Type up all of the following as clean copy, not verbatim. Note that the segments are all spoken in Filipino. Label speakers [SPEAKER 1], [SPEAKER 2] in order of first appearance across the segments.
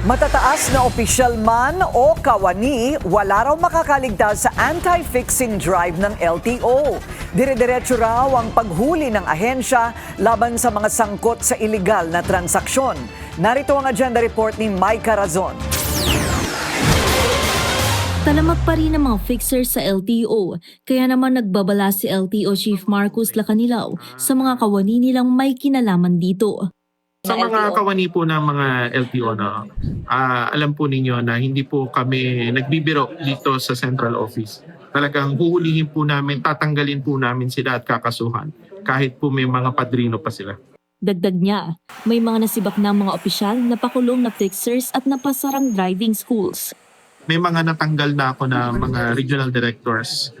[SPEAKER 1] Matataas na opisyal man o kawani, wala raw makakaligtas sa anti-fixing drive ng LTO. Dire-diretso raw ang paghuli ng ahensya laban sa mga sangkot sa iligal na transaksyon. Narito ang agenda report ni Mike Carazon.
[SPEAKER 2] Talamak pa rin ang mga fixers sa LTO, kaya naman nagbabala si LTO Chief Marcus Lacanilaw sa mga kawani nilang may kinalaman dito.
[SPEAKER 3] Sa mga kawani po ng mga LTO, alam po ninyo na hindi po kami nagbibiro dito sa central office. Talagang huhulihin po namin, tatanggalin po namin sila at kakasuhan kahit po may mga padrino pa sila.
[SPEAKER 2] Dagdag niya, may mga nasibak na mga opisyal na pakulong na fixers at napasarang driving schools.
[SPEAKER 3] May mga natanggal na ako na mga regional directors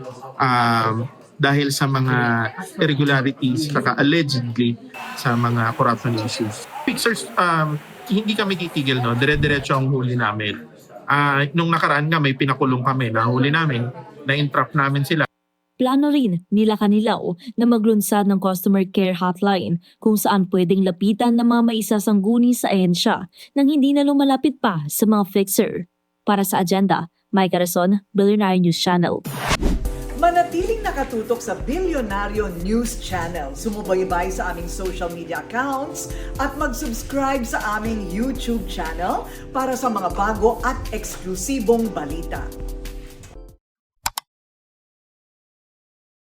[SPEAKER 3] dahil sa mga irregularities saka allegedly sa mga corruption issues. Fixers, hindi kami titigil, no? Dire-diretso ang huli namin. Nung nakaraan nga may pinakulong kami, nahuli namin, na-entrap namin sila.
[SPEAKER 2] Plano rin nila Kanilaw na maglunsad ng customer care hotline kung saan pwedeng lapitan ng mga maisasangguni sa ahensya nang hindi na lumalapit pa sa mga fixer. Para sa agenda, Mike Carazon, Billionaire News Channel.
[SPEAKER 1] Manatiling nakatutok sa Bilyonaryo News Channel. Sumubaybay sa aming social media accounts at mag-subscribe sa aming YouTube channel para sa mga bago at eksklusibong balita.